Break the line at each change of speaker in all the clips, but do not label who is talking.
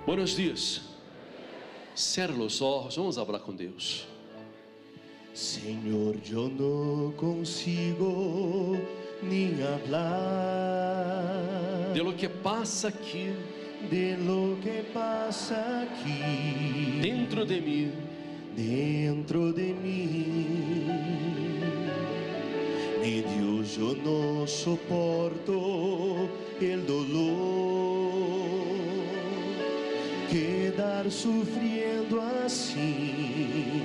Buenos dias. Cierra los ojos, vamos hablar com Deus.
Señor, yo no consigo ni hablar
De lo que passa aqui
de lo que pasa aquí
dentro de mim.
dentro de mí. Mi Dios, yo no soporto el dolor, quedar sufriendo así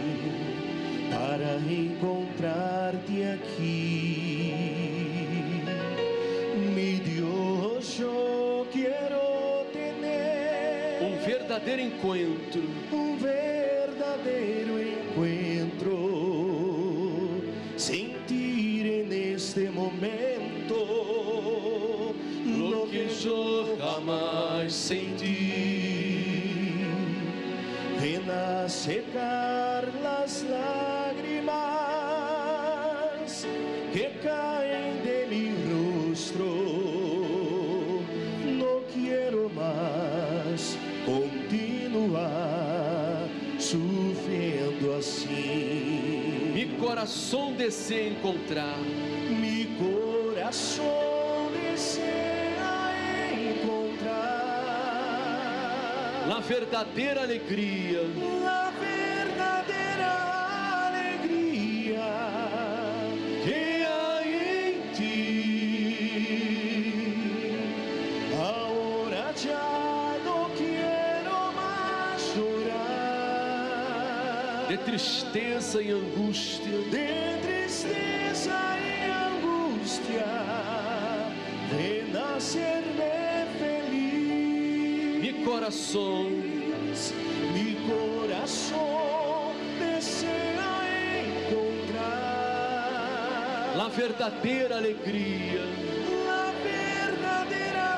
para encontrarte aquí. Mi Dios, yo quiero tener
Verdadeiro encontro,
verdadeiro encuentro, sentir en este momento
lo que yo jamás sentí.
Ven a secar las lágrimas que caen de mi rostro. No quiero más continuar sufriendo así.
Mi coração deseja encontrar
Mi corazón desea encontrar
a verdadeira alegria
la verdadera alegría
que hay en ti.
Ahora ya no quiero más llorar
De tristeza e angústia,
de tristeza y angustia. Ven a hacerme feliz.
mi coração
Mi corazón desea encontrar
a verdadeira alegria
la verdadera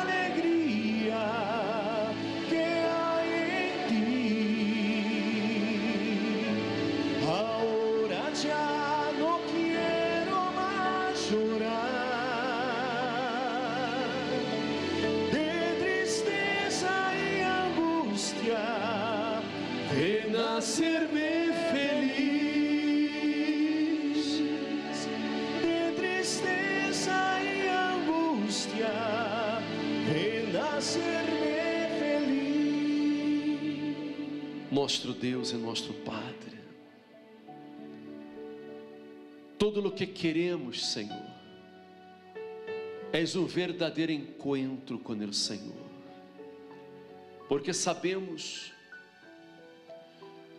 alegría que hay en ti. Ahora ya no quiero más llorar de tristeza y angustia.
ven a hacerme feliz.
De tristeza y angustia, ven a hacerme feliz.
Nosso Deus é nosso Padre. Todo o que queremos, Senhor, és verdadeiro encontro com o Senhor, porque sabemos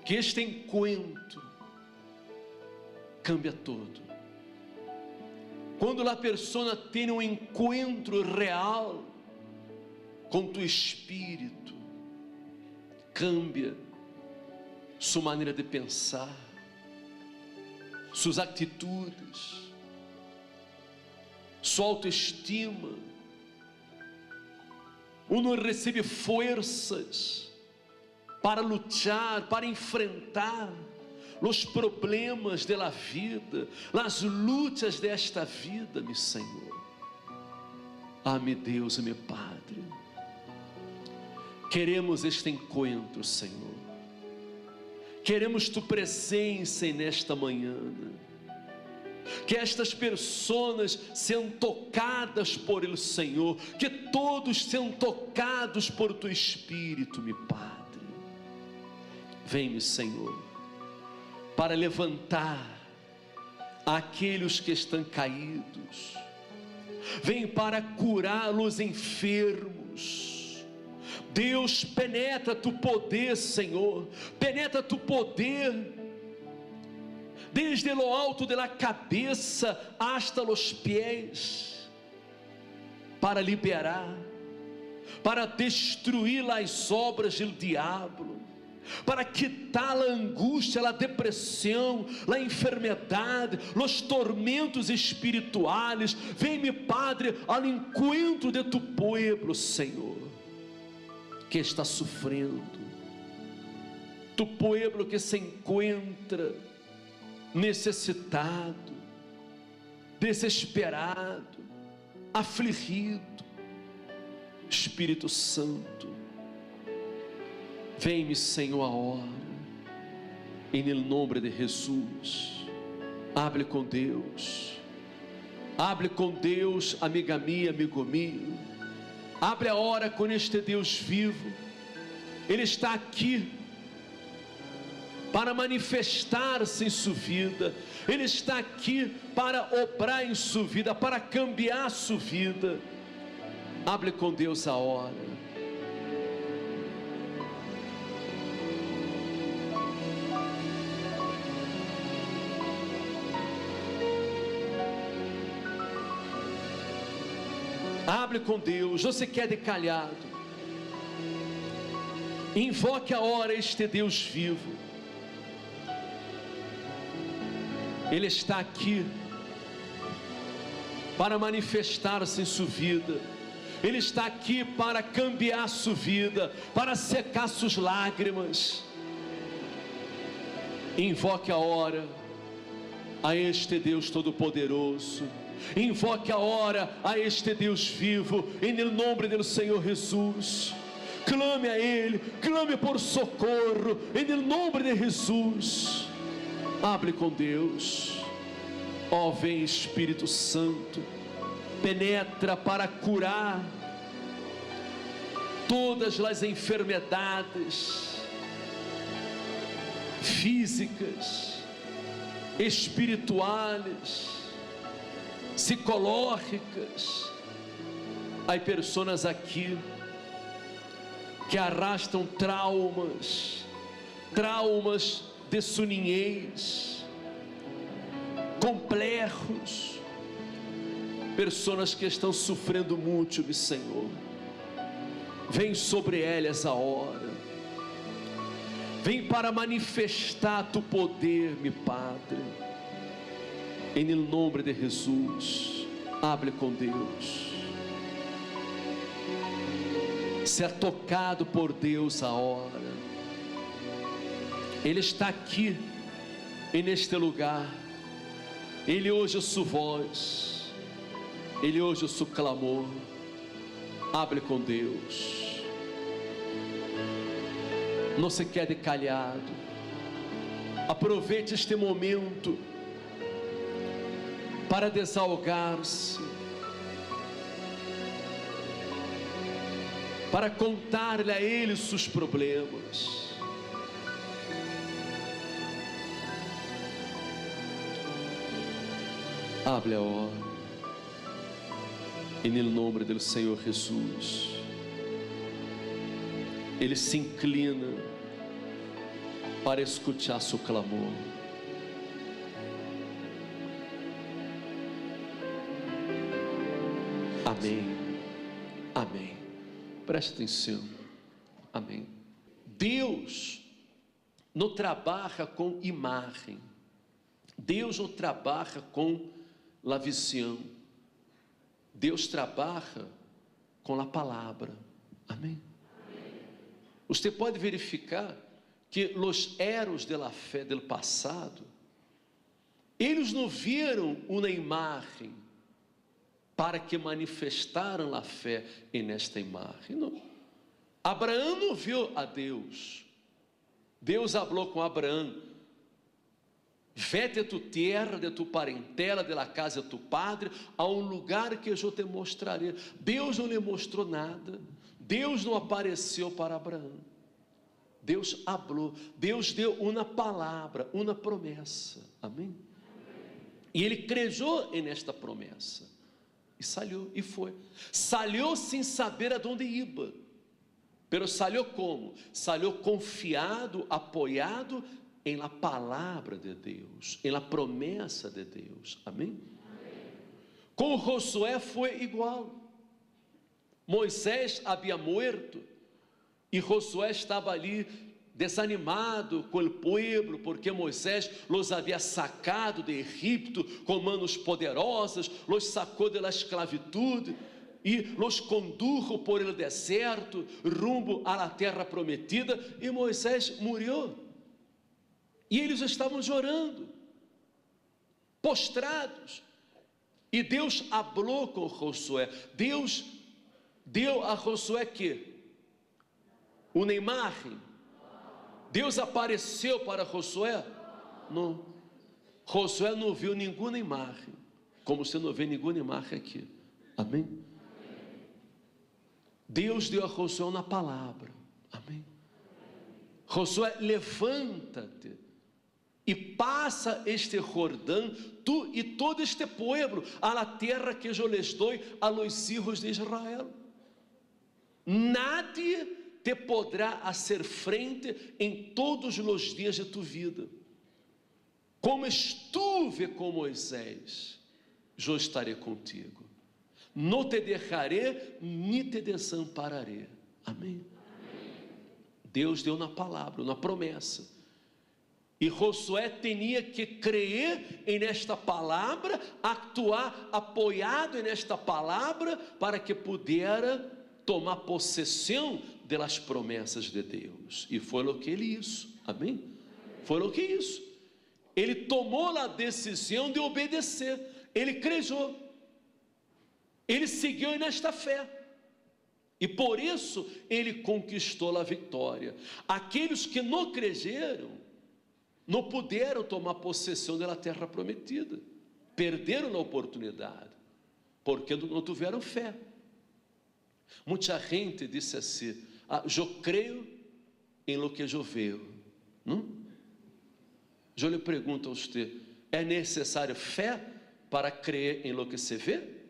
que este encontro cambia todo. Quando a pessoa tem encontro real com tu espírito, cambia sua maneira de pensar, suas atitudes, sua autoestima. Uno recebe forças para lutar, para enfrentar os problemas da vida, as lutas desta vida, meu Senhor. Ah, meu Deus e meu Padre, queremos este encontro, Senhor. Queremos tu presença nesta manhã. Que estas pessoas sejam tocadas por ele, Senhor. Que todos sejam tocados por tu Espírito, meu Padre. Vem-me, Senhor, para levantar aqueles que estão caídos. Vem para curar os enfermos. Deus, penetra tu poder, Senhor. Penetra tu poder desde o alto da cabeça hasta os pés, para liberar, para destruir as obras do diabo, para quitar a angústia, a depressão, a enfermidade, os tormentos espirituais. Vem-me, Padre, ao encontro de tu povo, Senhor, que está sofrendo, tu povo que se encontra necessitado, desesperado, afligido. Espírito Santo, Vem-me, Senhor, a hora, em nome de Jesus. Hable com Deus, hable com Deus, amiga minha, amigo meu. Hable a hora com este Deus vivo. Ele está aqui para manifestar-se em sua vida. Ele está aqui para obrar em sua vida, para cambiar sua vida. Hable com Deus a hora. Hable com Deus. Você quer de calhado, invoque a hora este Deus vivo. Ele está aqui para manifestar-se em sua vida. Ele está aqui para cambiar sua vida, para secar suas lágrimas. Invoque a hora a este Deus Todo-Poderoso. Invoque a hora a este Deus vivo, em nome do Senhor Jesus. Clame a Ele, clame por socorro, em nome de Jesus. Hable com Deus. Ó, vem Espírito Santo, penetra para curar todas as enfermidades físicas, espirituais, psicológicas. Há pessoas aqui que arrastam traumas de sua niñez, complexos, pessoas que estão sofrendo muito, meu Senhor. Vem sobre elas a hora, vem para manifestar tu poder, meu Padre, em nome de Jesus. Hable com Deus. Se é tocado por Deus a hora. Ele está aqui, neste lugar. Ele ouve a sua voz, Ele ouve o seu clamor. Hable com Deus. Não se quede calhado. Aproveite este momento para desahogar-se, para contar-lhe a Ele os seus problemas. Hable a hora, em nome do Senhor Jesus. Ele se inclina para escutar seu clamor. Amém, amém. Preste atenção, amém. Deus não trabalha com imagem, Deus não trabalha com a visão, Deus trabalha com a palavra, amém? Você pode verificar que os heróis da fé do passado, eles não viram uma imagem para que manifestaram a fé nesta imagem, não. Abraão não viu a Deus. Deus falou com Abraão: vete de tu terra, de tu parentela, de la casa de tu padre, a um lugar que eu te mostrarei. Deus não lhe mostrou nada. Deus não apareceu para Abraão. Deus falou. Deus deu uma palavra, uma promessa. Amém? E ele creu nesta promessa. E saiu, e foi. Saiu sem saber aonde ia. Pero saiu como? Saiu confiado, apoiado em la palavra de Deus, em la promessa de Deus, amém? Com Josué foi igual. Moisés havia morto e Josué estava ali desanimado com o povo, porque Moisés los havia sacado de Egipto com manos poderosas, los sacou da esclavitud e los condujo por el deserto rumbo à terra prometida, e Moisés morreu. E eles estavam chorando, postrados. E Deus falou com Josué. Deus deu a Josué que? Uma imagem? Deus apareceu para Josué? Não. Josué não viu nenhuma imagem, como você não vê nenhuma imagem aqui. Amém? Deus deu a Josué uma palavra. Amém? Josué, levanta-te e passa este Jordão, tu e todo este pueblo, a la terra que eu les doy a los hijos de Israel. Nadie te poderá hacer frente em todos os dias de tu vida. Como estuve com Moisés, eu estarei contigo. Não te deixarei, nem te desampararei. Amém? Deus deu na palavra, na promessa. E Josué tinha que crer em esta palavra, actuar apoiado nesta palavra, para que pudera tomar possessão das promessas de Deus. E foi o que ele hizo. Amém? Foi o que hizo. Ele tomou a decisão de obedecer. Ele creu. Ele seguiu nesta fé. E por isso ele conquistou a vitória. Aqueles que não creyeram, não puderam tomar possessão da terra prometida. Perderam a oportunidade, porque não tiveram fé. Muita gente disse assim: eu creio em lo que eu vejo. Não? Eu lhe pergunto a você: é necessário fé para crer em lo que se vê?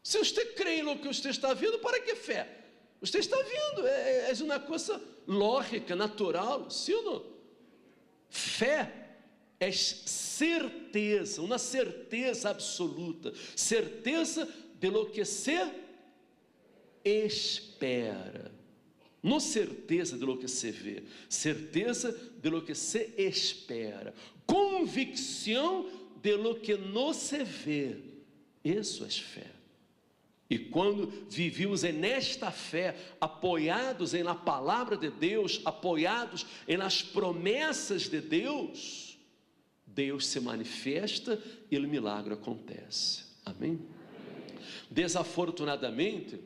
Se você crê em lo que você está vendo, para que fé? Você está vendo, é uma coisa lógica, natural, sim ou não? Fé é certeza, uma certeza absoluta, certeza de lo que se espera, não certeza de lo que se vê, certeza de lo que se espera, convicção de lo que não se vê. Isso é fé. E quando vivíamos nesta fé, apoiados na palavra de Deus, apoiados nas promessas de Deus, Deus se manifesta e o milagre acontece. Amém? Desafortunadamente,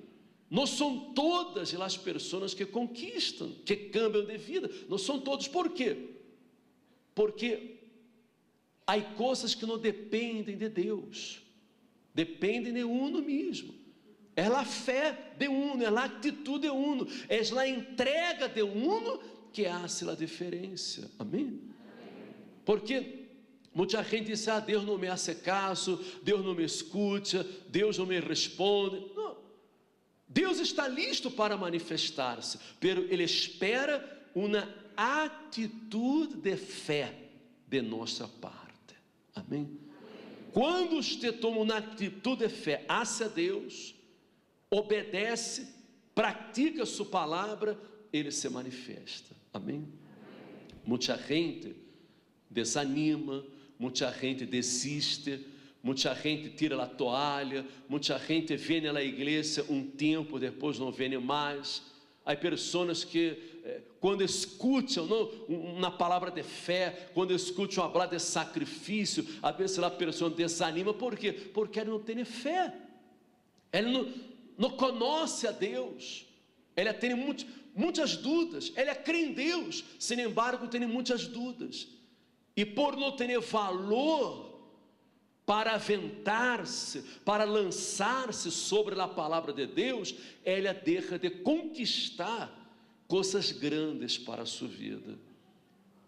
não são todas as pessoas que conquistam, que cambiam de vida. Não são todos. Por quê? Porque há coisas que não dependem de Deus, dependem de uno mesmo. É a fé de uno, é a atitude de uno, é a entrega de uno que faz a diferença. Amém? Porque muita gente diz: Deus não me hace caso, Deus não me escuta, Deus não me responde. Não. Deus está listo para manifestar-se, pero Ele espera uma atitude de fé de nossa parte. Amém? Quando você toma uma atitude de fé hacia Deus, obedece, pratica sua palavra, Ele se manifesta. Amém? Muita gente desanima, muita gente desiste, muita gente tira a toalha, muita gente vem na igreja um tempo, depois não vem mais. Há pessoas que, quando escutam uma palavra de fé, quando escutam falar de sacrifício, às vezes a pessoa desanima. Por quê? Porque ela não tem fé, ela não conhece a Deus, ela tem muitas dúvidas, ela crê em Deus, sem embargo tem muitas dúvidas, e por não ter valor para aventar-se, para lançar-se sobre a palavra de Deus, ela deixa de conquistar coisas grandes para a sua vida.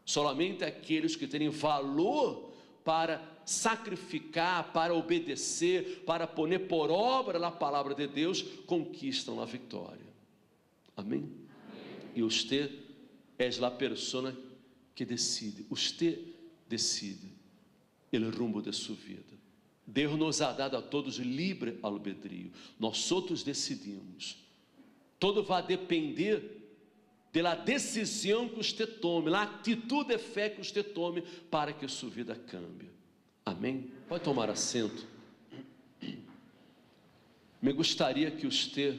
Somente aqueles que têm valor para sacrificar, para obedecer, para pôr por obra a palavra de Deus, conquistam a vitória. Amém? Amém. E você é a pessoa que decide. Você decide o rumo de sua vida. Deus nos ha dado a todos livre albedrío. Nós outros decidimos. Tudo vai depender da decisão que você tome, da atitude de fé que você tome, para que sua vida cambie. Amém? Pode tomar assento. Me gostaria que você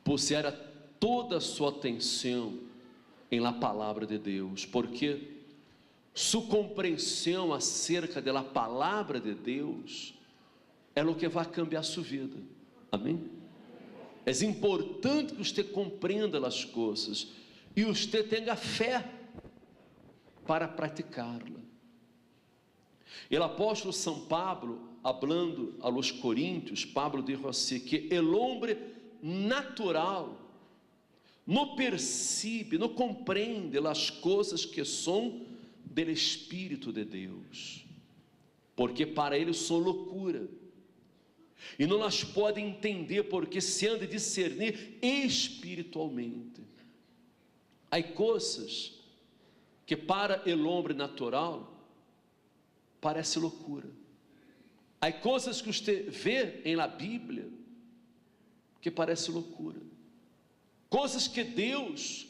pusiera toda a sua atenção em la palavra de Deus, porque sua compreensão acerca da palavra de Deus é o que vai cambiar sua vida. Amém? É importante que você compreenda as coisas, e você tenha fé para praticá-la. O apóstolo São Pablo, hablando a los Coríntios, Pablo dijo assim, que el hombre natural não percebe, não compreende as coisas que são do Espírito de Deus, porque para ele são loucura, e não as pode entender, porque se anda a discernir espiritualmente. Há coisas que para o homem natural parece loucura. Há coisas que você vê em la Bíblia que parece loucura. Coisas que Deus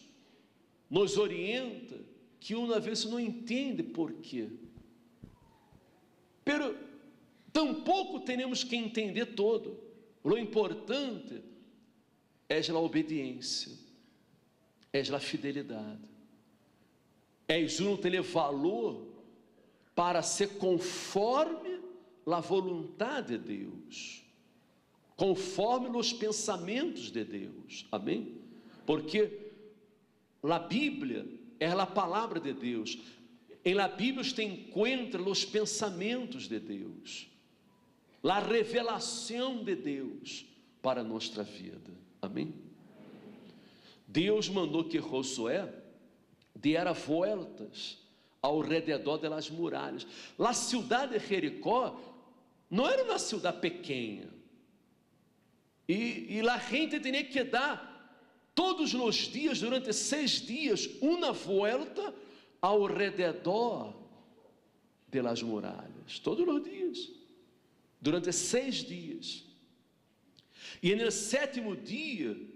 nos orienta, que uma vez não entende por quê. Pero tampouco temos que entender todo. O importante é a obediência, é a fidelidade, é não ter valor para ser conforme a vontade de Deus, conforme os pensamentos de Deus, amém? Porque a Bíblia é a palavra de Deus, em la Bíblia você encontra os pensamentos de Deus, a revelação de Deus para a nossa vida, amém? Deus mandou que Josué diera voltas ao redor das muralhas. A cidade de Jericó não era uma cidade pequena, e a gente tinha que dar todos os dias, durante 6 dias, uma volta ao redor das muralhas, todos os dias, durante 6 dias, e no 7º dia,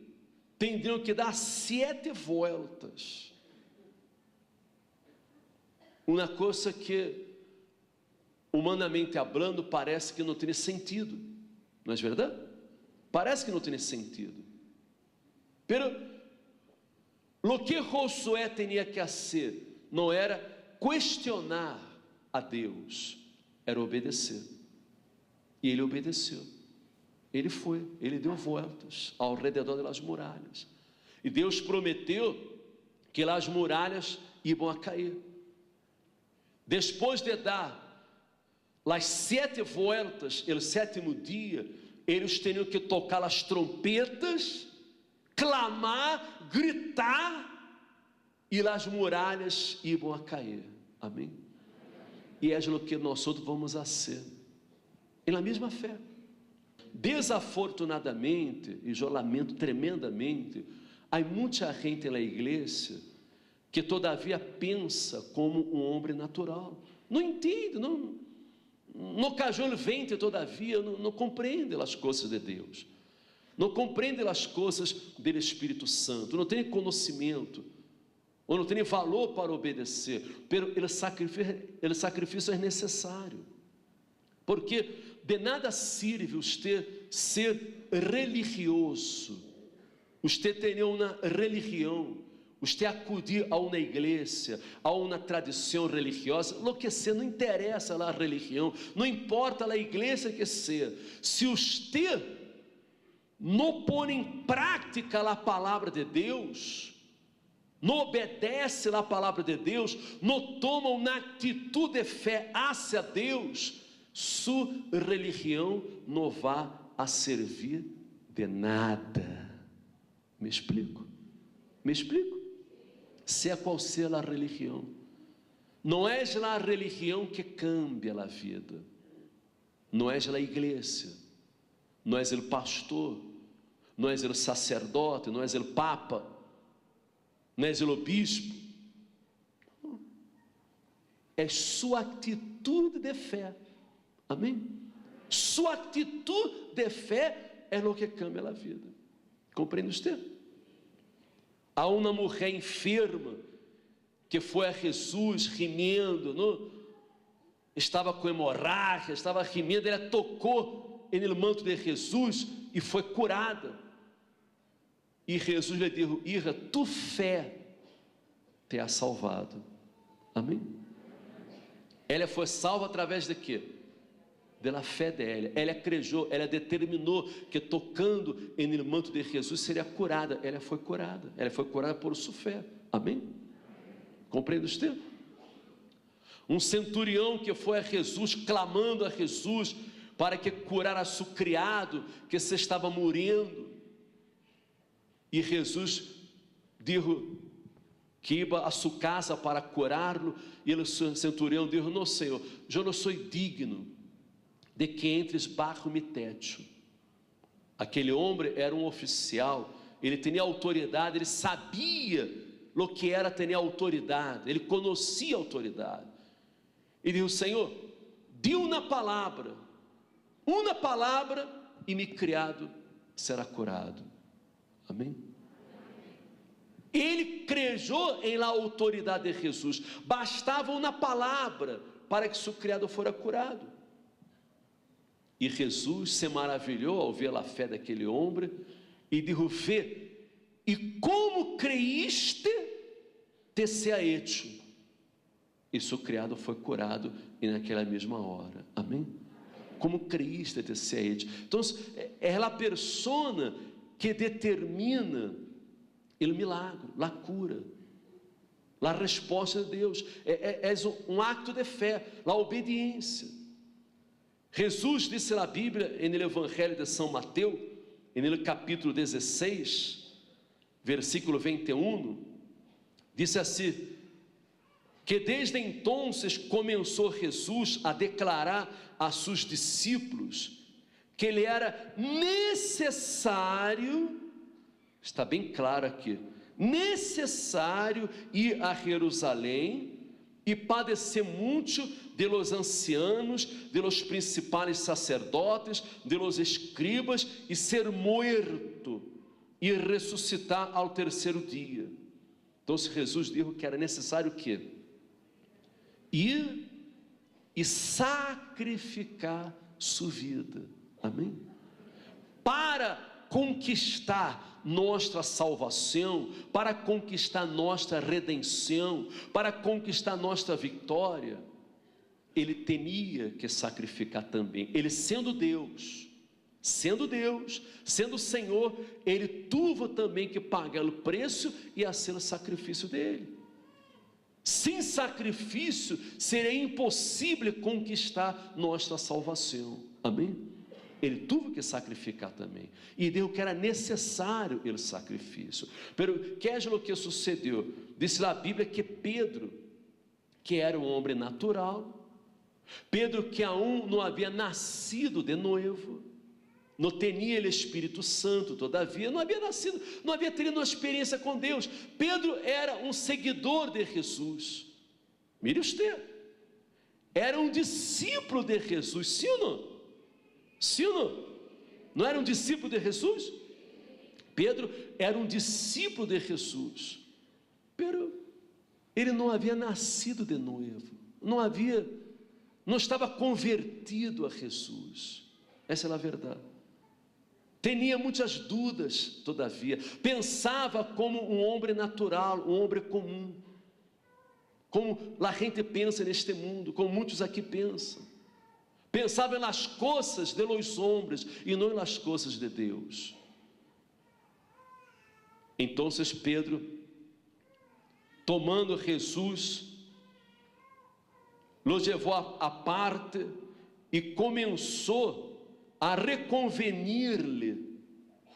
teriam que dar 7 voltas, uma coisa que, humanamente falando, parece que não tem sentido, não é verdade? Parece que não tem sentido. Pero o que Josué tinha que fazer não era questionar a Deus, era obedecer. E ele obedeceu. Ele foi, ele deu voltas ao redor das muralhas. E Deus prometeu que as muralhas iam a cair. Depois de dar as 7 voltas, o 7º dia, eles teriam que tocar as trompetas, clamar, gritar, e as muralhas iam a cair, amém? E é o que nós outros vamos a ser, na mesma fé. Desafortunadamente, e eu lamento tremendamente, há muita gente na igreja que todavia pensa como um homem natural, não entende, não cajou o vento, todavia não compreende as coisas de Deus, não compreende as coisas do Espírito Santo, não tem conhecimento, ou não tem valor para obedecer, pero o sacrifício é necessário, porque de nada serve você ser religioso, você ter uma religião, você acudir a uma igreja, a uma tradição religiosa, o que seja, não interessa a religião, não importa a igreja que seja, se você não põe em prática a palavra de Deus, não obedece a palavra de Deus, não toma uma atitude de fé hacia Deus, sua religião não vai a servir de nada. Me explico? Me explico? Seja qual seja a religião, não é a religião que cambia a vida, não é a igreja, não é o pastor, não é o sacerdote, não é o papa, não é o bispo, é sua atitude de fé, amém? Sua atitude de fé é o que cambia a vida, compreende você? Há uma mulher enferma que foi a Jesus gemendo, estava com hemorragia, estava gemendo, ela tocou no manto de Jesus e foi curada. E Jesus lhe disse: Hija, tu fé te ha salvado. Amém? Ela foi salva através de quê? Da fé dela. Ela acreditou, ela determinou que tocando no manto de Jesus seria curada. Ela foi curada por sua fé. Amém? Compreende usted? Um centurião que foi a Jesus, clamando a Jesus para que curasse seu criado que se estava morrendo. E Jesus disse que ia a sua casa para curá-lo. E o centurião disse: não, Senhor, eu não sou digno de que entres bajo mi techo. Aquele homem era um oficial, ele tinha autoridade, ele sabia o que era ter autoridade, ele conhecia a autoridade. Ele disse: Senhor, di uma palavra, e meu criado será curado. Amém? Ele creu em la autoridade de Jesus, bastava uma palavra para que seu criado fora curado. E Jesus se maravilhou ao ver a fé daquele homem e disse: vê, e como creíste, te sea hecho. E seu criado foi curado naquela mesma hora. Amém? Como creíste, te sea hecho. Então, é a persona que determina o milagre, a cura, a resposta de Deus. É um acto de fé, a obediência. Jesus disse na Bíblia, no Evangelho de São Mateus, no capítulo 16, versículo 21, disse assim: que desde então começou Jesus a declarar a seus discípulos que ele era necessário, está bem claro aqui, necessário ir a Jerusalém e padecer muito de los ancianos, de los principais sacerdotes, de los escribas, e ser morto e ressuscitar ao terceiro dia. Então Jesus disse que era necessário o quê? Ir e sacrificar sua vida. Amém? Para conquistar nossa salvação, para conquistar nossa redenção, para conquistar nossa vitória, ele tinha que sacrificar também. Ele sendo Deus, sendo Senhor, ele teve também que pagar o preço e ser o sacrifício dele. Sem sacrifício seria impossível conquistar nossa salvação. Amém? Ele teve que sacrificar também, e Deus que era necessário o sacrifício. Pero que é o que sucedeu? Diz a Bíblia que Pedro, que era um homem natural, Pedro que aún não havia nascido de novo, não tinha o Espírito Santo, todavia não havia nascido, não havia tido uma experiência com Deus. Pedro era um seguidor de Jesus. Mire usted, era um discípulo de Jesus, sim ou não? Sim ou não? Não era um discípulo de Jesus? Pedro era um discípulo de Jesus, pero ele não havia nascido de novo, não estava convertido a Jesus. Essa é a verdade. Tinha muitas dúvidas, todavia, pensava como um homem natural, um homem comum, como a gente pensa neste mundo, como muitos aqui pensam. Pensava nas coisas de los homens e não nas coisas de Deus. Então Pedro, tomando Jesus, lo levou à parte e começou a reconvenir-lhe,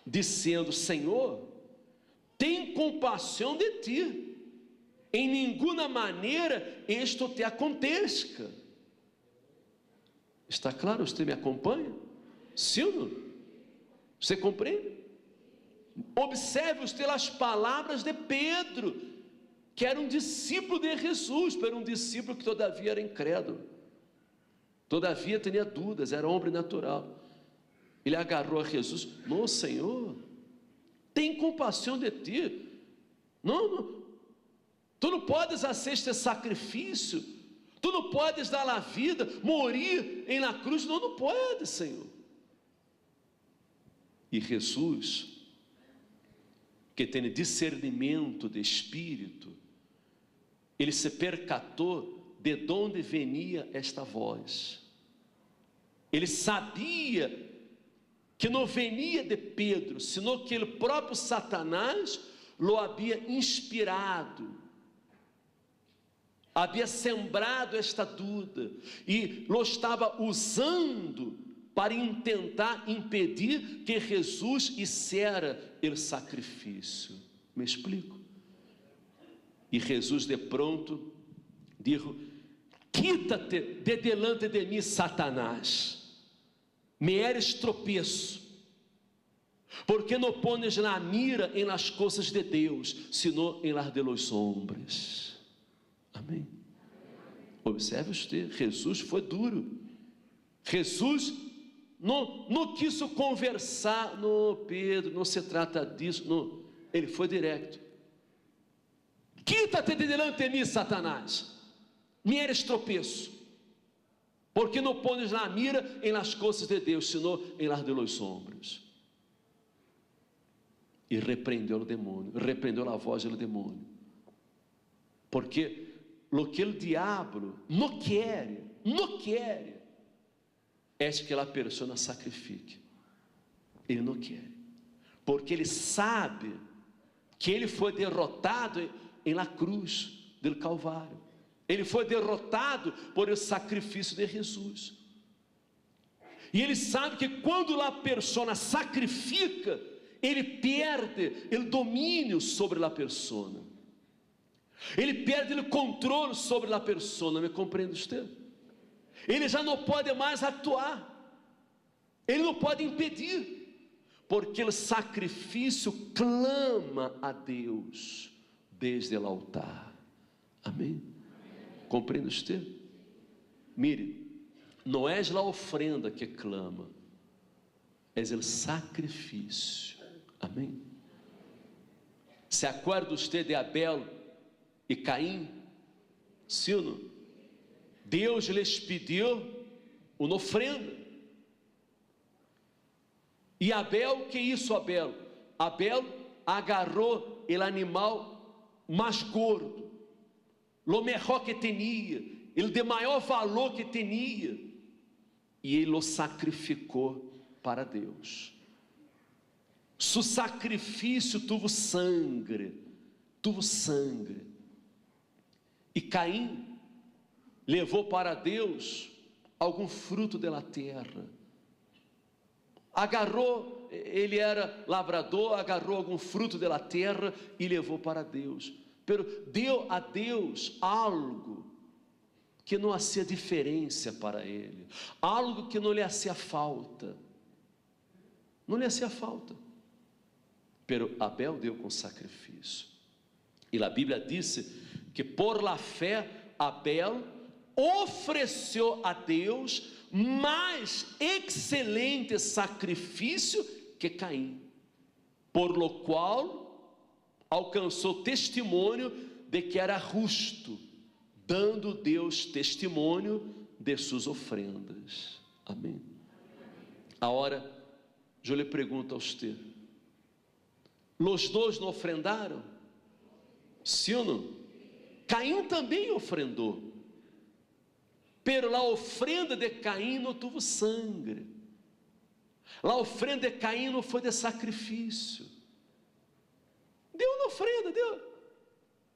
dizendo: Senhor, tem compaixão de ti, em nenhuma maneira isto te aconteça. Está claro? Você me acompanha? Sim ou não? Você compreende? Observe usted as palavras de Pedro, que era um discípulo de Jesus, mas um discípulo que todavia era incrédulo, todavia tinha dúvidas, era homem natural. Ele agarrou a Jesus: não, Senhor, tem compaixão de ti, não, tu não podes fazer este sacrifício, tu não podes dar a vida, morrer em la cruz, não pode, Senhor. E Jesus, que tem discernimento de espírito, ele se percatou de onde venia esta voz. Ele sabia que não venia de Pedro, senão que o próprio Satanás lo havia inspirado, havia sembrado esta dúvida e lo estava usando para tentar impedir que Jesus hiciera o sacrifício. Me explico? E Jesus de pronto dijo: quítate de delante de mim, Satanás, me eres tropeço, porque não pones la mira em las coisas de Deus, sino em las de los hombres. Amém? Observe você, Jesus foi duro. Jesus não quis conversar. No, Pedro, não se trata disso. Não. Ele foi direto. Quítate de delante de mim, Satanás, me eres tropeço, porque não pones la mira em las coisas de Deus, sino em las de los hombres. E repreendeu o demônio, repreendeu a voz do demônio, porque lo que o diabo não quer é que a pessoa sacrifique. Ele não quer, porque ele sabe que ele foi derrotado em la cruz do Calvário. Ele foi derrotado por o sacrifício de Jesus. E ele sabe que quando a pessoa sacrifica, ele perde o domínio sobre a pessoa. Ele perde o controle sobre a pessoa. Me compreende você? Ele já não pode mais atuar. Ele não pode impedir, porque o sacrifício clama a Deus desde o altar. Amém? Compreende você? Mire, não é a ofrenda que clama, é o sacrifício. Amém? Se acorda você de Abel e Caim? Sim ou não? Deus lhes pediu uma ofrenda. E Abel, que isso Abel? Abel agarrou o animal mais gordo, lo melhor que tinha, ele de maior valor que tinha, e ele o sacrificou para Deus. Su sacrifício tuvo sangre. E Caim levou para Deus algum fruto da terra. Agarrou, ele era lavrador, agarrou algum fruto da terra e levou para Deus. Pero deu a Deus algo que não fazia diferença para ele, algo que não lhe fazia falta. Não lhe fazia falta. Pero Abel deu com sacrifício. E a Bíblia disse que por la fé Abel ofereceu a Deus mais excelente sacrifício que Caim, por lo qual alcançou testemunho de que era justo, dando Deus testemunho de suas ofrendas. Amém? Agora, eu lhe pergunto a você: os dois não ofrendaram? Sim ou não? Caim também ofrendou. Pero a ofrenda de Caim não teve sangue. A ofrenda de Caim não foi de sacrifício. Deu na ofrenda, deu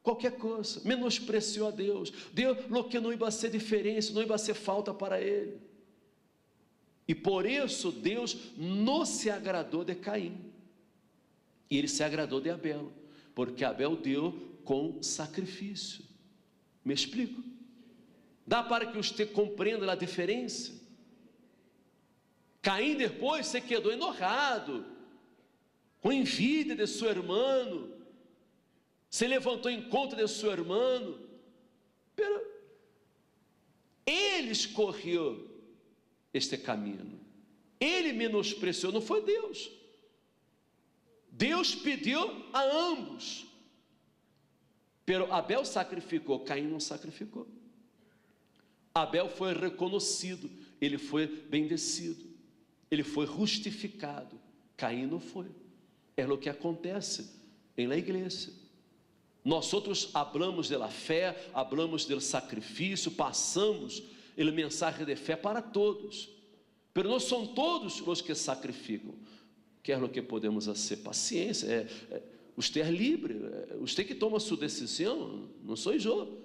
qualquer coisa, menospreciou a Deus, deu o que não ia ser diferença, não ia ser falta para ele. E por isso Deus não se agradou de Caim, e ele se agradou de Abel, porque Abel deu com sacrifício. Me explico? Dá para que você compreenda a diferença? Caim depois se quedou enojado, com envidia de seu irmão, se levantou em conta de seu irmão, pero ele escorreu este caminho, ele menospreciou, não foi Deus. Deus pediu a ambos, pero Abel sacrificou, Caim não sacrificou. Abel foi reconhecido, ele foi bendecido, ele foi justificado, Caim não foi. É o que acontece na igreja. Nós outros hablamos da fé, hablamos do sacrifício, passamos a mensagem de fé para todos, pero não são todos os que sacrificam. Que é o que podemos fazer? Paciência, Você é livre, você que toma sua decisão, não sou eu.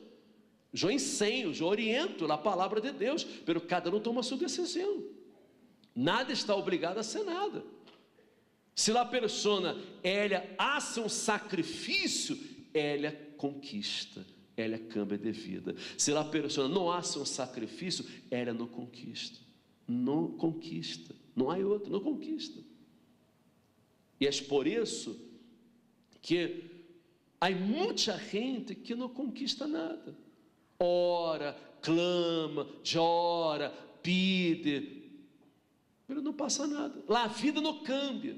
Eu ensino, eu oriento a palavra de Deus, mas cada um toma sua decisão. Nada está obrigado a ser nada. Se a pessoa, ela hace um sacrifício, ela conquista, ela cambia de vida. Se a pessoa não hace um sacrifício, ela não conquista. Não conquista, não há outro, não conquista. E é por isso que há muita gente que não conquista nada. Ora, clama, chora, pede, mas não passa nada. Lá a vida não cambia.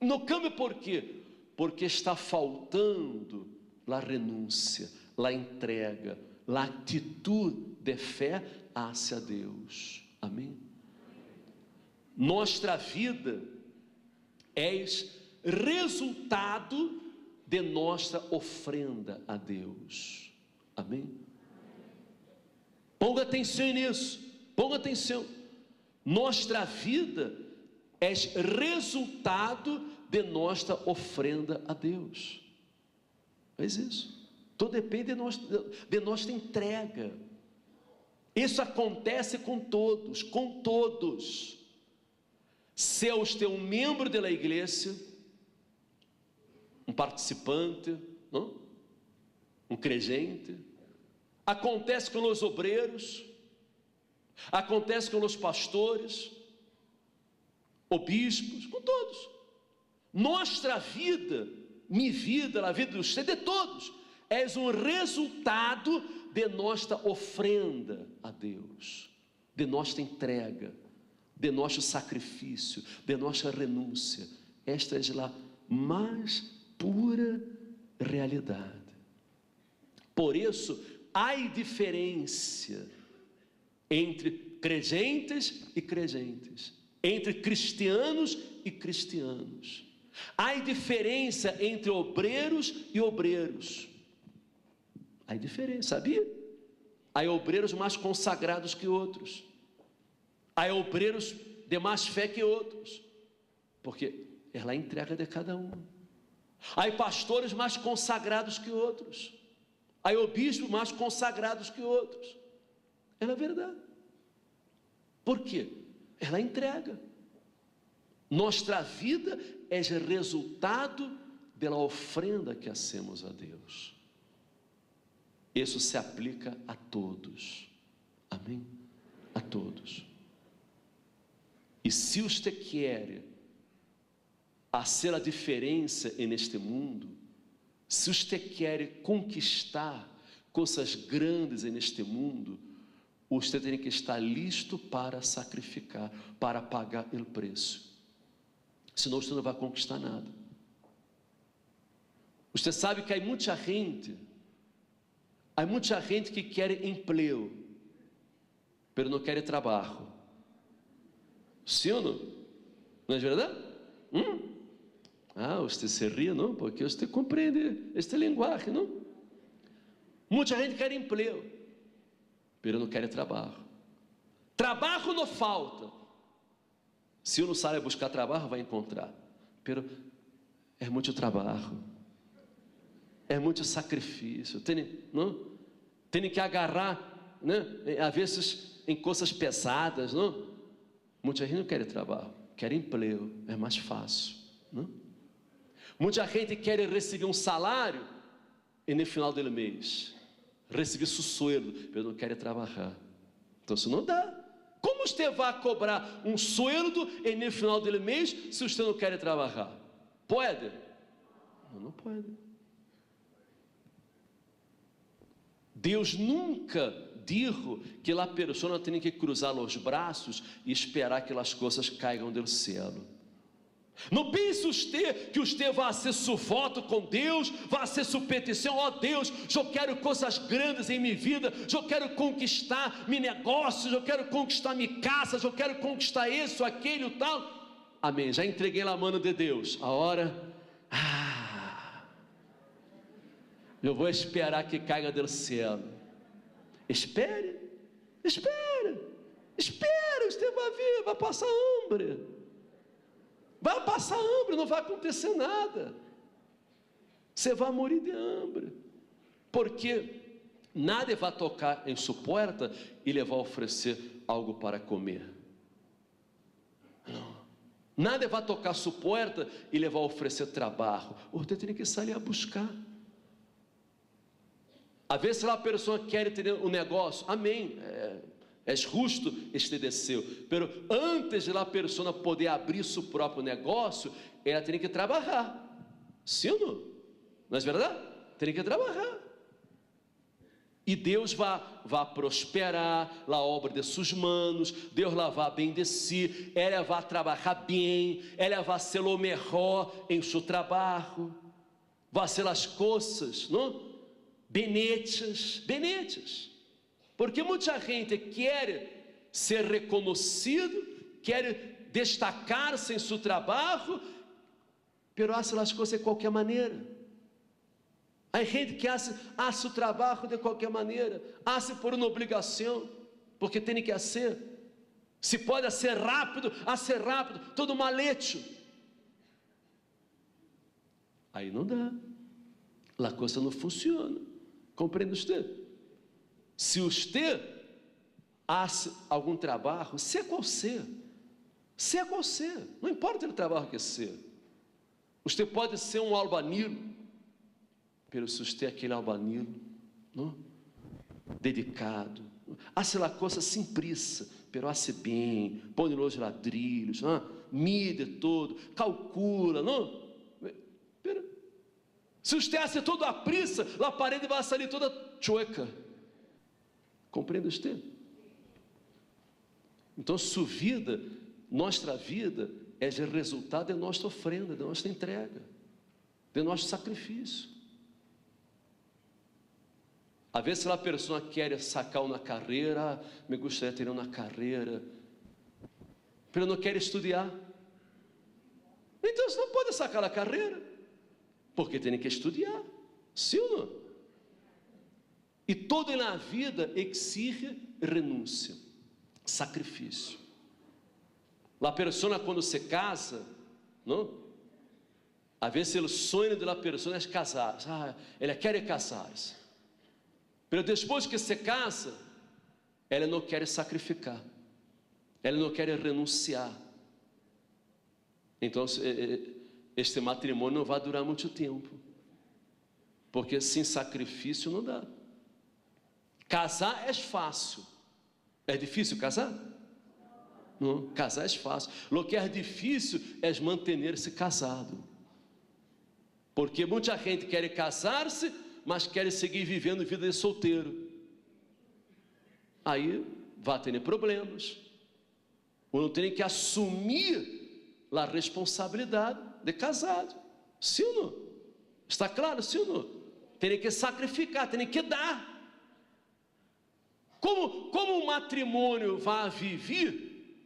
Não cambia por quê? Porque está faltando a renúncia, a entrega, a atitude de fé hacia Deus. Amém? Nossa vida é resultado de nossa ofrenda a Deus. Amém? Ponga atenção nisso, ponga atenção. Nossa vida é resultado de nossa ofrenda a Deus. Faz isso. Tudo depende de nossa entrega. Isso acontece com todos, com todos. Se você é um membro da igreja, um participante, não? Um crente, acontece com os obreiros, acontece com os pastores, obispos, com todos. Nossa vida, minha vida, a vida de você, de todos, é um resultado de nossa ofrenda a Deus, de nossa entrega, de nosso sacrifício, de nossa renúncia. Esta é a mais pura realidade. Por isso, há diferença entre crentes e crentes, entre cristianos e cristianos. Há diferença entre obreiros e obreiros. Há diferença, sabia? Há obreiros mais consagrados que outros. Há obreiros de mais fé que outros, porque é a entrega de cada um. Há pastores mais consagrados que outros. Há obispos mais consagrados que outros. É a verdade. Por quê? É a entrega. Nossa vida é resultado da ofrenda que hacemos a Deus. Isso se aplica a todos. Amém? A todos. E se você quer fazer a diferença neste mundo, se você quer conquistar coisas grandes neste mundo, você tem que estar listo para sacrificar, para pagar o preço. Senão você não vai conquistar nada. Você sabe que há muita gente que quer emprego, mas não quer trabalho. Sim ou não? Não é verdade? Você se ri, não? Porque você compreende este linguagem, não? Muita gente quer emprego, mas não quer trabalho. Trabalho não falta. Se não sabe buscar trabalho, vai encontrar. Mas é muito trabalho, é muito sacrifício. Tem que agarrar, né? Às vezes em coisas pesadas, não? Muita gente não quer trabalho, quer emprego, é mais fácil, não? Muita gente quer receber um salário e no final do mês receber seu sueldo, mas não quer trabalhar. Então isso não dá. Como você vai cobrar um sueldo e no final do mês se você não quer trabalhar? Pode? Não pode. Deus nunca disse que a pessoa tem que cruzar os braços e esperar que as coisas caigam do céu. Não pense você que você vai ser seu voto com Deus, vai ser sua petição. Ó Deus, eu quero coisas grandes em minha vida, eu quero conquistar meus negócios, eu quero conquistar minha casa, eu quero conquistar isso, aquilo, tal. Amém, já entreguei na mão de Deus. A hora, eu vou esperar que caiga do céu. Espere, você vai ver, vai passar hambre. Vai passar hambre, não vai acontecer nada. você vai morrer de hambre, porque nada vai tocar em sua porta e lhe vai oferecer algo para comer. Não. Nada vai tocar sua porta e lhe vai oferecer trabalho. Você tem que sair a buscar. Às vezes a pessoa quer ter um negócio, amém, é justo este desceu, mas antes de a pessoa poder abrir seu próprio negócio, ela tem que trabalhar, sim ou não? Não é verdade? Tem que trabalhar. E Deus vai prosperar a obra de suas mãos, Deus lá vai bendecer, ela vai trabalhar bem, ela vai ser o melhor em seu trabalho, vai ser as coisas, não? Benetas, porque muita gente quer ser reconhecido, quer destacar-se em seu trabalho, mas hace as coisas de qualquer maneira. Há gente que hace o trabalho de qualquer maneira, hace por uma obrigação, porque tem que fazer. Se pode ser rápido, todo mal hecho. Aí não dá, a coisa não funciona. Compreende você? Se você faz algum trabalho, seja qual seja, não importa o trabalho que seja. Você pode ser um albañil, mas se você é aquele albañil, não? Dedicado, hace a coisa sem pressa, mas hace bem, põe os ladrilhos, mide todo, calcula, não? Se você hace tudo à pressa, a parede vai sair toda chueca. Compreende você? Então, sua vida, nossa vida, é o resultado de nossa ofrenda, de nossa entrega, de nosso sacrifício. Às vezes a pessoa quer sacar uma carreira, me gostaria de ter uma carreira, mas não quer estudar. Então você não pode sacar a carreira, porque tem que estudar, sim ou não? E tudo na vida exige renúncia, sacrifício. A pessoa quando se casa, não? Às vezes o sonho da pessoa é casar, ela quer casar-se. Mas depois que se casa, ela não quer sacrificar, ela não quer renunciar. Então, este matrimônio não vai durar muito tempo, porque sem sacrifício não dá. Casar é fácil, é difícil casar? Não, casar é fácil. O que é difícil é manter-se casado, porque muita gente quer casar-se, mas quer seguir vivendo vida de solteiro. Aí vai ter problemas. Uno tem que assumir a responsabilidade de casado. Sim ou não? Está claro? Sim ou não? Tem que sacrificar, tem que dar. Como um matrimônio vai viver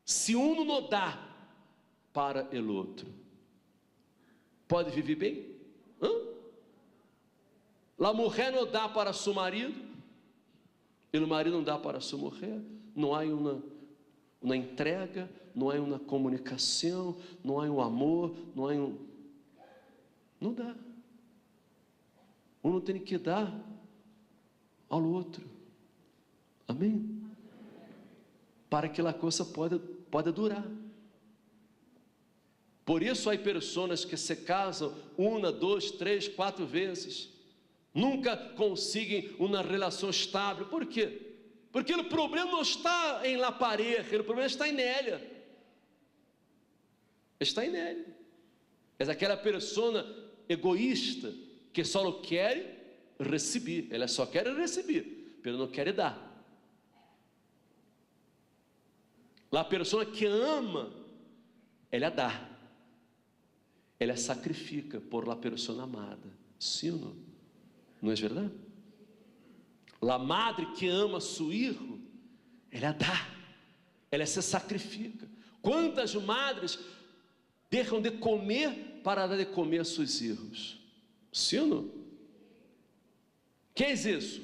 se um não dá para o outro? Pode viver bem? A mulher não dá para seu marido, e o marido não dá para sua mulher. Não há uma entrega, não há uma comunicação, não há um amor, não há não dá. Um tem que dar ao outro. Amém? Para que a coisa pode durar. Por isso há pessoas que se casam 1, 2, 3, 4 vezes, nunca conseguem uma relação estável. Por quê? Porque o problema não está em la pareja, o problema está em ela. Está em ela. É aquela pessoa egoísta que só quer receber, ela só quer receber, mas não quer dar. A pessoa que ama, ela dá, ela sacrifica por la pessoa amada. Sim ou não? Não é verdade? A madre que ama seu filho, ela dá, ela se sacrifica. Quantas madres deixam de comer para dar de comer a seus filhos? Sim ou não? Que é isso?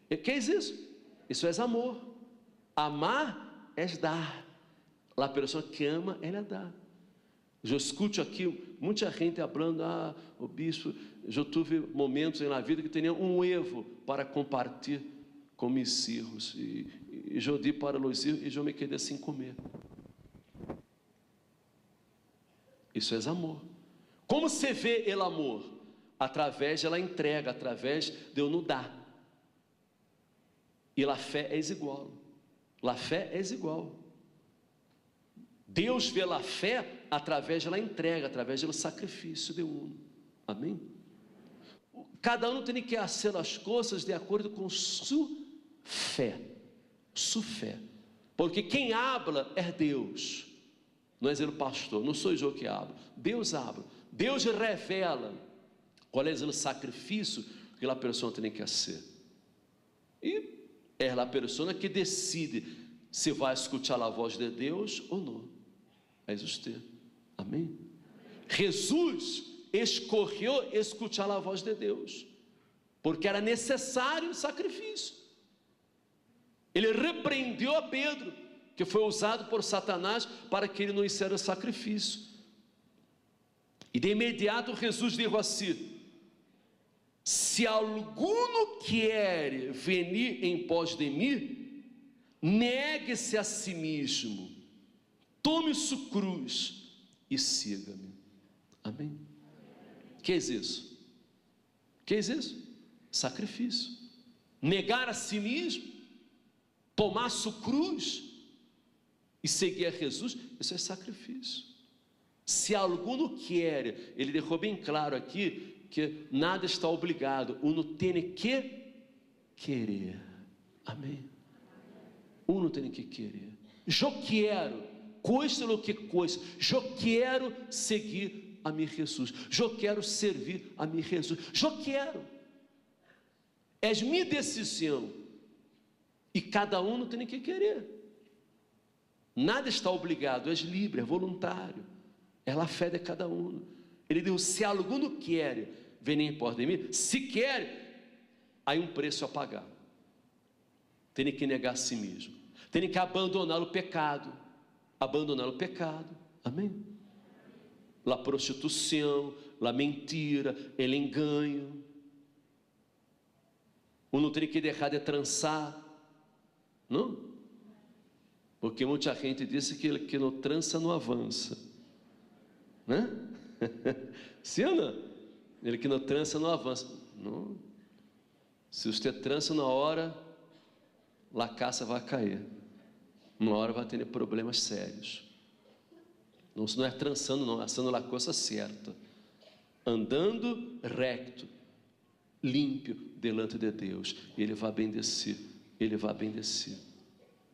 Que é isso? Isso é amor. Amar é dar. A pessoa que ama, ela dá. Eu escuto aqui muita gente falando, o bispo, eu tive momentos na vida que tinha um evo para compartilhar com meus filhos, e eu dei para os filhos e eu me quedei sem comer. Isso é amor. Como se vê o amor? Através da entrega, através de eu não dar. E a fé é igual. A fé é igual. Deus vê a fé através da entrega, através do sacrifício de um. Amém? Cada um tem que fazer as coisas de acordo com sua fé. Sua fé. Porque quem habla é Deus. Não é o pastor, não sou eu que hablo. Deus habla. Deus revela qual é o sacrifício que a pessoa tem que fazer. E é a pessoa que decide se vai escutar a voz de Deus ou não. É você. Amém? Jesus escolheu escutar a voz de Deus, porque era necessário o sacrifício. Ele repreendeu a Pedro, que foi usado por Satanás para que ele não hicesse o sacrifício. E de imediato Jesus disse assim: se alguno quer venir em pós de mim, negue-se a si mesmo, tome sua cruz e siga-me. Amém? Que é isso? Que é isso? Sacrifício. Negar a si mesmo, tomar sua cruz e seguir a Jesus, isso é sacrifício. Se alguno quer, ele deixou bem claro aqui que nada está obrigado, uno tem que querer. Amém? Uno tem que querer. Eu quero, custe o que custe, eu quero seguir a mim Jesus, eu quero servir a mim Jesus, eu quero. É minha decisão. E cada um tem que querer. Nada está obrigado, é livre, é voluntário. É a fé de cada um. Ele diz: se alguno quer venir em pós de mim, se quer, há um preço a pagar. Tem que negar a si mesmo. Tem que abandonar o pecado. Abandonar o pecado. Amém? A prostituição, a mentira, o engano. Não tem que deixar de trançar. Não? Porque muita gente disse que não trança não avança. Né? Sim ou não? Ele que não trança não avança. Não. Se você trança na hora, a caça vai cair. Uma hora vai ter problemas sérios. Não, não é trançando não, é fazendo a coisa certa. Andando recto, límpio, delante de Deus. Ele vai bendecer. Ele vai bendecer.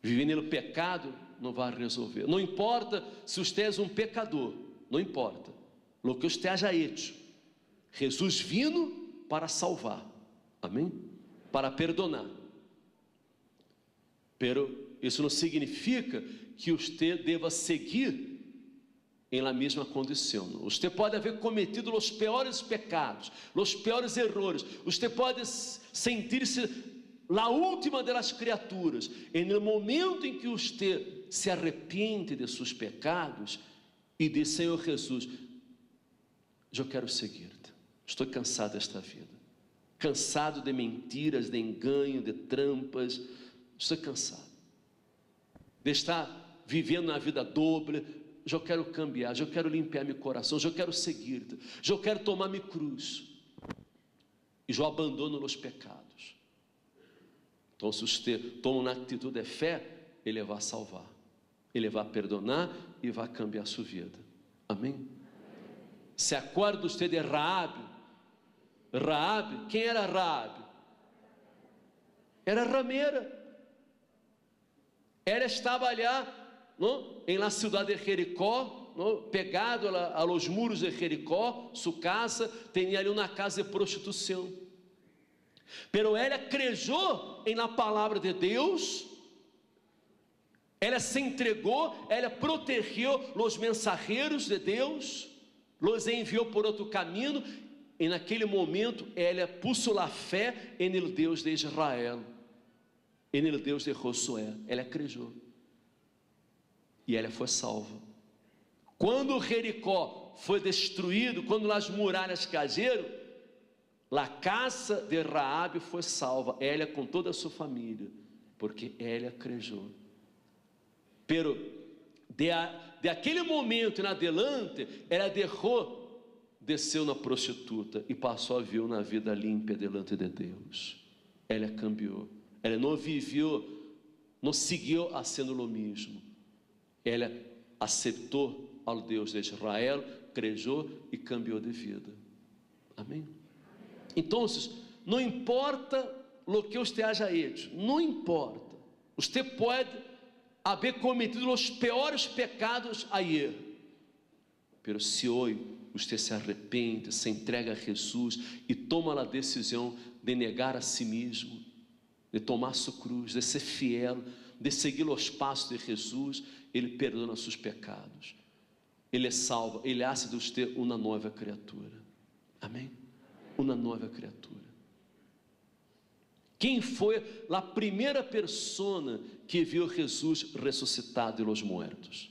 Vivendo no pecado não vai resolver. Não importa se você é um pecador. Não importa. O que você haja hecho. Jesus vindo para salvar. Amém? Para perdonar. Pero isso não significa que você deva seguir em la mesma condição. Você pode haver cometido os piores pecados, os piores erros. Você pode sentir-se a última das criaturas. E no momento em que você se arrepende de seus pecados e diz: Senhor Jesus, eu quero seguir-te. Estou cansado desta vida. Cansado de mentiras, de engano, de trampas. Estou cansado de estar vivendo uma vida doble. Eu quero cambiar, eu quero limpar meu coração, eu quero seguir-te, eu quero tomar minha cruz. E eu abandono os pecados. Então, se você toma uma atitude de fé, Ele vai salvar, Ele vai perdonar e vai cambiar a sua vida. Amém? Se acorda você de Raabe. Raabe, quem era Raabe? Era rameira. Ela estava ali, não? Em la cidade de Jericó, não? Pegado a los muros de Jericó, sua casa, tinha ali uma casa de prostituição. Pero ela creu em la palavra de Deus, ela se entregou, ela protegeu os mensageiros de Deus, los enviou por outro caminho, e naquele momento ela puso a fé em el Deus de Israel, em el Deus de Josué. Ela creu e ela foi salva. Quando Jericó foi destruído, quando as muralhas caíram, a casa de Raabe foi salva, ela com toda a sua família, porque ela creu. Pero de aquele momento em adelante, ela desceu na prostituta e passou a viver uma vida limpa delante de Deus. Ela cambiou, ela não viveu, não seguiu sendo o mesmo, ela aceitou ao Deus de Israel, creu e cambiou de vida. Amém? Então, não importa o que você haya hecho, não importa, você pode haver cometido os piores pecados ayer, mas se hoje você se arrepende, se entrega a Jesus e toma a decisão de negar a si mesmo, de tomar sua cruz, de ser fiel, de seguir os passos de Jesus, Ele perdona seus pecados, Ele salva, Ele hace de você uma nova criatura. Amém? Uma nova criatura. Quem foi a primeira pessoa que viu Jesus ressuscitado de los muertos?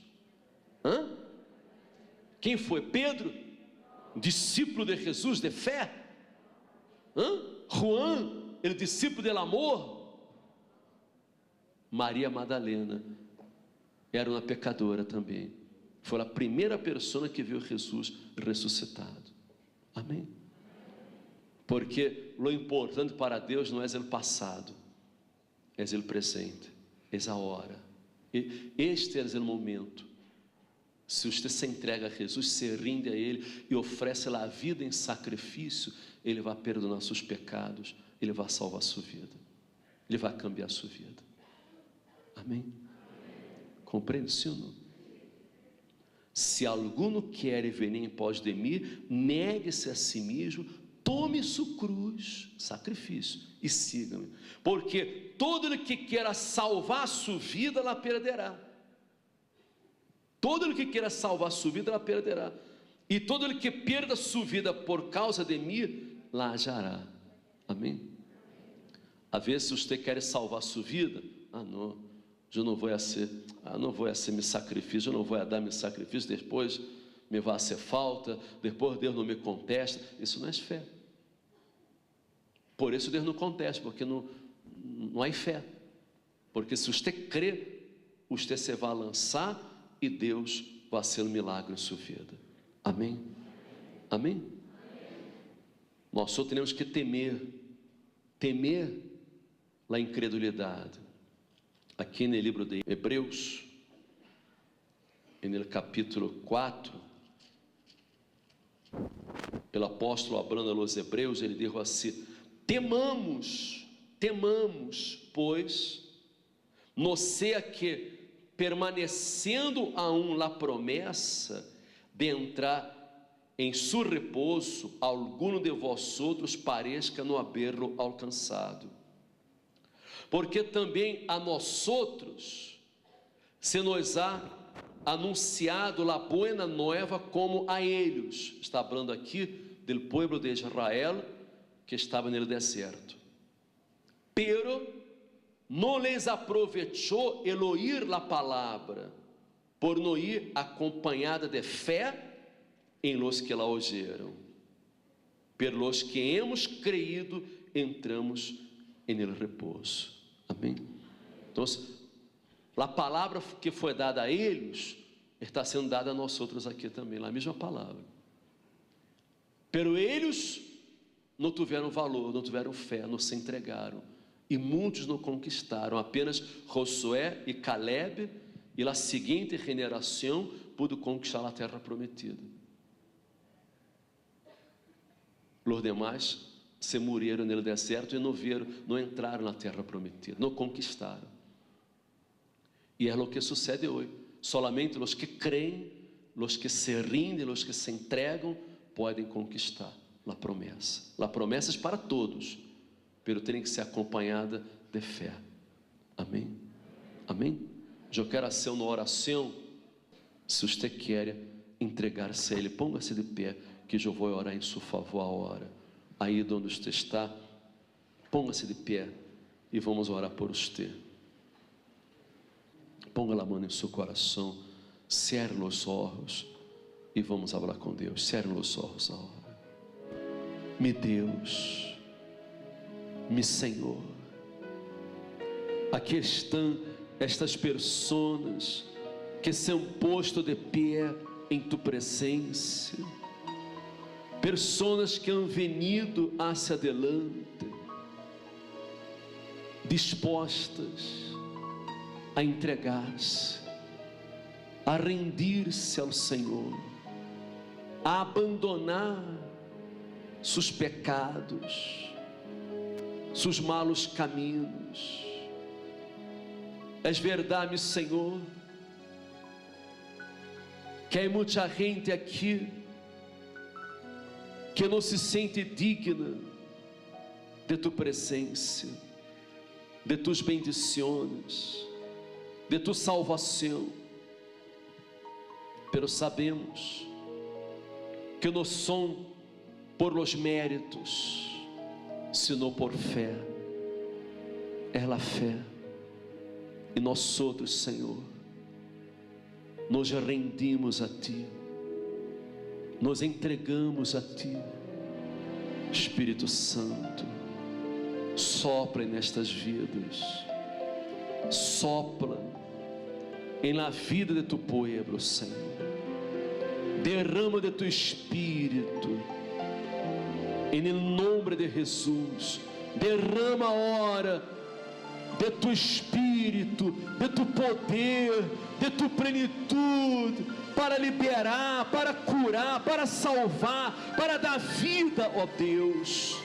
Quem foi? Pedro? Discípulo de Jesus de fé? Juan, ele discípulo del amor? Maria Madalena era uma pecadora também, foi a primeira pessoa que viu Jesus ressuscitado. Amém? Porque o importante para Deus não é o passado, é o presente, é a hora, este é o momento. Se você se entrega a Jesus, se rinde a Ele e oferece a vida em sacrifício, Ele vai perdonar seus pecados, Ele vai salvar sua vida, Ele vai cambiar sua vida. Amém? Compreende, sim ou não? Se alguno quer vir em pós de mim, negue-se a si mesmo, tome sua cruz, sacrifício, e siga-me. Porque todo ele que queira salvar sua vida, ela perderá. Todo ele que queira salvar sua vida, ela perderá. E todo ele que perda sua vida por causa de mim, la hallará. Amém? Às vezes você quer salvar sua vida, não, eu não vou fazer meu sacrifício, eu não vou dar meu sacrifício, depois me vai ser falta, depois Deus não me contesta. Isso não é fé. Por isso Deus não contesta, porque não há fé. Porque se você crê, você se vai lançar e Deus vai fazer um milagre em sua vida. Amém? Amém? Nós só temos que temer a incredulidade. Aqui no livro de Hebreus, no capítulo 4, o apóstolo hablando a los hebreus, ele dijo assim: temamos, pois, no sea que permanecendo aún la promessa de entrar em su repouso, alguno de vosotros parezca não haberlo alcançado. Porque também a nós outros se nos ha anunciado a buena nueva como a eles. Está falando aqui do povo de Israel que estava no deserto. Pero não les aprovechou el oír la palavra, por não ir acompanhada de fé em los que la oyeron. Por los que hemos creído, entramos en el repouso. Amém? Então, a palavra que foi dada a eles está sendo dada a nós outros aqui também, a mesma palavra. Pero eles não tiveram valor, não tiveram fé, não se entregaram, e muitos não conquistaram. Apenas Josué e Caleb e a seguinte geração pôde conquistar a terra prometida. Os demais se morreram no deserto e não entraram na terra prometida, não conquistaram. E é o que sucede hoje. Solamente os que creem, os que se rindem, os que se entregam, podem conquistar a promessa. A promessa é para todos, mas tem que ser acompanhada de fé. Amém? Amém? Eu quero fazer uma oração. Se você quer entregar-se a Ele, ponga-se de pé, que eu vou orar em seu favor agora. Aí onde você está, ponga-se de pé e vamos orar por você. Ponga a mão em seu coração, cierre os olhos e vamos falar com Deus. Cerrem os olhos agora. Meu Deus, meu Senhor, aqui estão estas pessoas que se han posto de pé em tu presença, pessoas que han venido hacia adelante, dispostas a entregar-se, a rendir-se ao Senhor, a abandonar seus pecados, seus malos caminhos. É verdade, Senhor, que há muita gente aqui que não se sente digna de tu presença, de tus bendições, de tu salvação. Pero sabemos que não são por los méritos, sino por fé. É a fé. E nós outros, Senhor, nos rendimos a Ti, nos entregamos a Ti. Espírito Santo, sopra nestas vidas, sopra em la vida de tu povo, Senhor. Derrama de tu Espírito, em nome de Jesus. Derrama a hora de tu Espírito, de tu poder, de tu plenitude, para liberar, para curar, para salvar, para dar vida, ó Deus,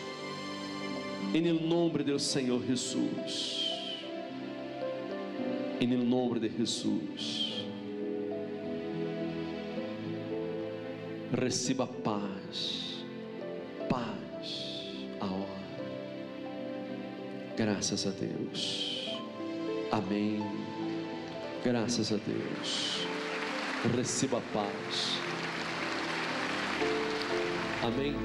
em nome do Senhor Jesus, em nome de Jesus. Receba paz, paz agora. Graças a Deus. Amém. Graças a Deus. Receba paz. Amém.